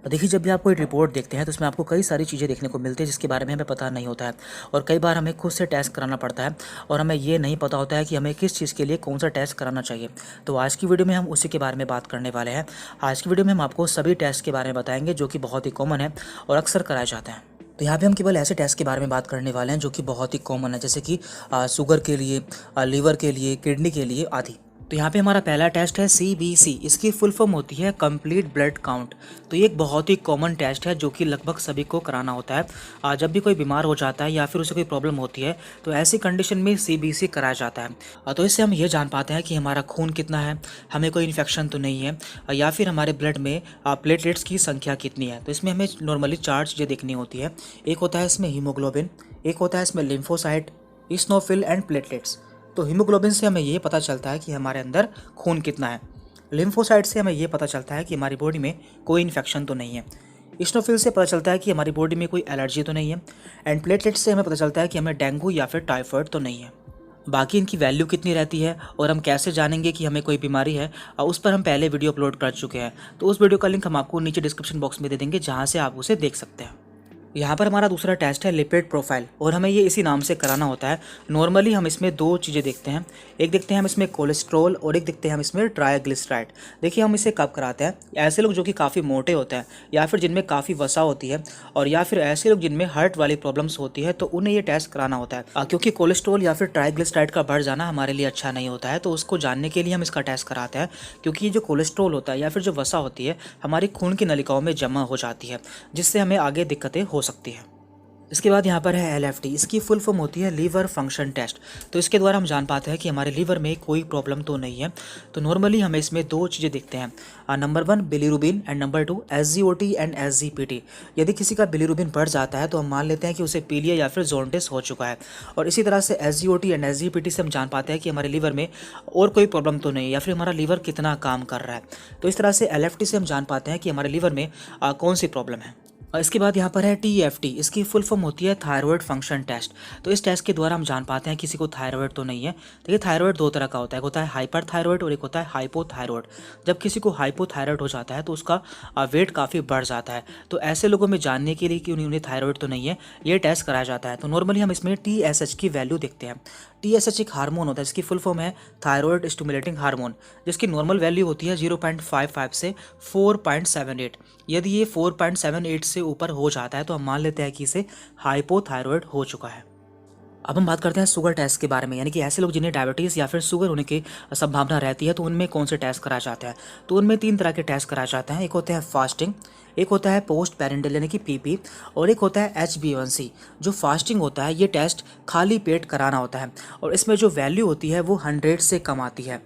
देखिए, जब भी आप कोई रिपोर्ट देखते हैं तो उसमें आपको कई सारी चीज़ें देखने को मिलती है जिसके बारे में हमें पता नहीं होता है। और कई बार हमें खुद से टेस्ट कराना पड़ता है और हमें ये नहीं पता होता है कि हमें किस चीज़ के लिए कौन सा टेस्ट कराना चाहिए। तो आज की वीडियो में हम उसी के बारे में बात करने वाले हैं। आज की वीडियो में हम आपको सभी टेस्ट के बारे में बताएंगे जो कि बहुत ही कॉमन है और अक्सर कराए जाते हैं। तो यहाँ पे हम केवल ऐसे टेस्ट के बारे में बात करने वाले हैं जो कि बहुत ही कॉमन है, जैसे कि शुगर के लिए, लीवर के लिए, किडनी के लिए आदि। तो यहाँ पे हमारा पहला टेस्ट है CBC। इसकी फुल फॉर्म होती है कंप्लीट ब्लड काउंट। तो ये एक बहुत ही कॉमन टेस्ट है जो कि लगभग सभी को कराना होता है। जब भी कोई बीमार हो जाता है या फिर उसे कोई प्रॉब्लम होती है तो ऐसी कंडीशन में CBC कराया जाता है। तो इससे हम ये जान पाते हैं कि हमारा खून कितना है, हमें कोई इन्फेक्शन तो नहीं है, या फिर हमारे ब्लड में प्लेटलेट्स की संख्या कितनी है। तो इसमें हमें नॉर्मली 4 चीज़ें देखनी होती है। एक होता है इसमें हीमोग्लोबिन, एक होता है इसमें लिम्फोसाइट, इस्नोफिल एंड प्लेटलेट्स। तो हीमोग्लोबिन से हमें ये पता चलता है कि हमारे अंदर खून कितना है। लिम्फोसाइट से हमें ये पता चलता है कि हमारी बॉडी में कोई इन्फेक्शन तो नहीं है। इस्नोफिल से पता चलता है कि हमारी बॉडी में कोई एलर्जी तो नहीं है। एंड प्लेटलेट्स से हमें पता चलता है कि हमें डेंगू या फिर टाइफाइड तो नहीं है। बाकी इनकी वैल्यू कितनी रहती है और हम कैसे जानेंगे कि हमें कोई बीमारी है, उस पर हम पहले वीडियो अपलोड कर चुके हैं। तो उस वीडियो का लिंक हम आपको नीचे डिस्क्रिप्शन बॉक्स में दे देंगे, जहाँ से आप उसे देख सकते हैं। यहाँ पर हमारा दूसरा टेस्ट है लिपिड प्रोफाइल और हमें ये इसी नाम से कराना होता है। नॉर्मली हम इसमें 2 चीज़ें देखते हैं। एक देखते हैं हम इसमें कोलेस्ट्रॉल और एक देखते हैं हम इसमें ट्राइग्लिसराइड। देखिए, हम इसे कब कराते हैं? ऐसे लोग जो कि काफ़ी मोटे होते हैं या फिर जिनमें काफ़ी वसा होती है, और या फिर ऐसे लोग जिनमें हार्ट वाली प्रॉब्लम्स होती है, तो उन्हें ये टेस्ट कराना होता है। क्योंकि कोलेस्ट्रॉल या फिर ट्राइग्लिसराइड का बढ़ जाना हमारे लिए अच्छा नहीं होता है, तो उसको जानने के लिए हम इसका टेस्ट कराते हैं। क्योंकि ये जो कोलेस्ट्रॉल होता है या फिर जो वसा होती है हमारी खून की नलिकाओं में जमा हो जाती है, जिससे हमें आगे दिक्कतें हो सकती हैं। इसके बाद यहाँ पर है LFT। इसकी फुल फॉर्म होती है लीवर फंक्शन टेस्ट। तो इसके द्वारा हम जान पाते हैं कि हमारे लीवर में कोई प्रॉब्लम तो नहीं है। तो नॉर्मली हमें इसमें 2 चीज़ें देखते हैं। Number 1 bilirubin and number 2 SGOT and SGPT। यदि किसी का बिलीरुबिन बढ़ जाता है तो हम मान लेते हैं कि उसे पीलिया या फिर जॉन्डिस हो चुका है। और इसी तरह से SGOT एंड SGPT से हम जान पाते हैं कि हमारे लीवर में और कोई प्रॉब्लम तो नहीं है या फिर हमारा लीवर कितना काम कर रहा है। तो इस तरह से LFT से हम जान पाते हैं कि हमारे लीवर में कौन सी प्रॉब्लम है। और इसके बाद यहाँ पर है TFT। इसकी फुल फॉर्म होती है थायराइड फंक्शन टेस्ट। तो इस टेस्ट के द्वारा हम जान पाते हैं किसी को थायराइड तो नहीं है। देखिए, थायराइड 2 तरह का होता है, एक होता है हाइपर थायराइड और एक होता है हाइपोथायराइड। जब किसी को हाइपोथायराइड हो जाता है तो उसका वेट काफ़ी बढ़ जाता है। तो ऐसे लोगों में जानने के लिए कि उन्हें थायराइड तो नहीं है, ये टेस्ट कराया जाता है। तो नॉर्मली हम इसमें TSH की वैल्यू देखते हैं। TSH एक हार्मोन होता है, इसकी फुल फॉर्म है थायराइड स्टिमुलेटिंग हार्मोन, जिसकी नॉर्मल वैल्यू होती है 0.55 से 4.78। यदि ये 4.78 से ऊपर हो जाता है तो हम मान लेते हैं कि इसे हाइपोथायराइड हो चुका है। अब हम बात करते हैं शुगर टेस्ट के बारे में, यानी कि ऐसे लोग जिन्हें डायबिटीज़ या फिर शुगर होने की संभावना रहती है तो उनमें कौन से टेस्ट कराए जाते हैं। तो उनमें 3 तरह के टेस्ट कराए जाते हैं। एक होते हैं फास्टिंग, एक होता है पोस्ट पेरेंटल यानी कि PP, और एक होता है HbA1c। जो फास्टिंग होता है ये टेस्ट खाली पेट कराना होता है और इसमें जो वैल्यू होती है वो 100 से कम आती है।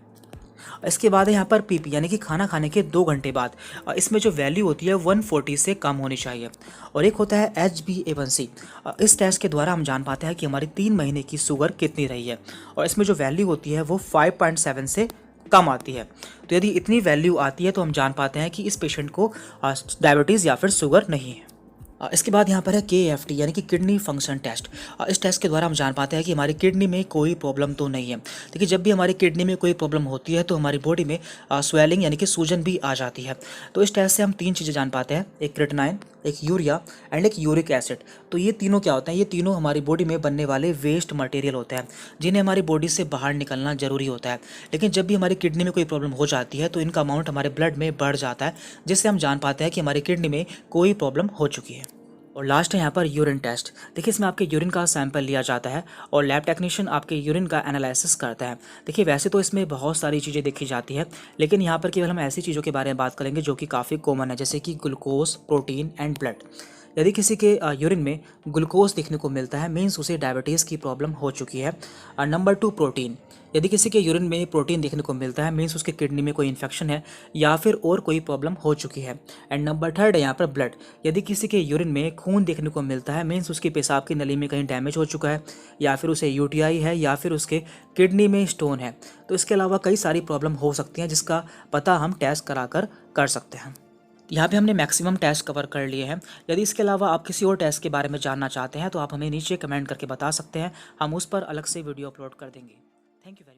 इसके बाद है यहाँ पर PP यानी कि खाना खाने के 2 घंटे बाद। इसमें जो वैल्यू होती है 140 से कम होनी चाहिए। और एक होता है HbA1c। इस टेस्ट के द्वारा हम जान पाते हैं कि हमारी 3 महीने की शुगर कितनी रही है, और इसमें जो वैल्यू होती है वो 5.7 से कम आती है। तो यदि इतनी वैल्यू आती है तो हम जान पाते हैं कि इस पेशेंट को डायबिटीज़ या फिर शुगर नहीं है। इसके बाद यहाँ पर है KFT यानी कि किडनी फंक्शन टेस्ट। इस टेस्ट के द्वारा हम जान पाते हैं कि हमारी किडनी में कोई प्रॉब्लम तो नहीं है। देखिए, जब भी हमारी किडनी में कोई प्रॉब्लम होती है तो हमारी बॉडी में स्वेलिंग यानी कि सूजन भी आ जाती है। तो इस टेस्ट से हम 3 चीज़ें जान पाते हैं, एक क्रेटिनाइन, एक यूरिया एंड एक यूरिक एसिड। तो ये तीनों क्या होते हैं? ये तीनों हमारी बॉडी में बनने वाले वेस्ट मटेरियल होते हैं जिन्हें हमारी बॉडी से बाहर निकलना जरूरी होता है। लेकिन जब भी हमारी किडनी में कोई प्रॉब्लम हो जाती है तो इनका अमाउंट हमारे ब्लड में बढ़ जाता है, जिससे हम जान पाते हैं कि हमारी किडनी में कोई प्रॉब्लम हो चुकी है। और लास्ट है यहाँ पर यूरिन टेस्ट। देखिए, इसमें आपके यूरिन का सैंपल लिया जाता है और लैब टेक्नीशियन आपके यूरिन का एनालिसिस करता है। देखिए, वैसे तो इसमें बहुत सारी चीज़ें देखी जाती है, लेकिन यहाँ पर केवल हम ऐसी चीज़ों के बारे में बात करेंगे जो कि काफ़ी कॉमन है, जैसे कि ग्लूकोज, प्रोटीन एंड ब्लड। यदि किसी के यूरिन में ग्लूकोज देखने को मिलता है, मीन्स उसे डायबिटीज़ की प्रॉब्लम हो चुकी है। Number 2 protein. यदि किसी के यूरिन में प्रोटीन देखने को मिलता है, मीन्स उसके किडनी में कोई इन्फेक्शन है या फिर और कोई प्रॉब्लम हो चुकी है। एंड नंबर 3 है यहाँ पर ब्लड। यदि किसी के यूरिन में खून देखने को मिलता है, मीन्स उसकी पेशाब की नली में कहीं डैमेज हो चुका है, या फिर उसे UTI है, या फिर उसके किडनी में स्टोन है। तो इसके अलावा कई सारी प्रॉब्लम हो सकती हैं जिसका पता हम टेस्ट कराकर कर सकते हैं। यहाँ पे हमने मैक्सिमम टेस्ट कवर कर लिए हैं। यदि इसके अलावा आप किसी और टेस्ट के बारे में जानना चाहते हैं तो आप हमें नीचे कमेंट करके बता सकते हैं, हम उस पर अलग से वीडियो अपलोड कर देंगे। Thank you very much.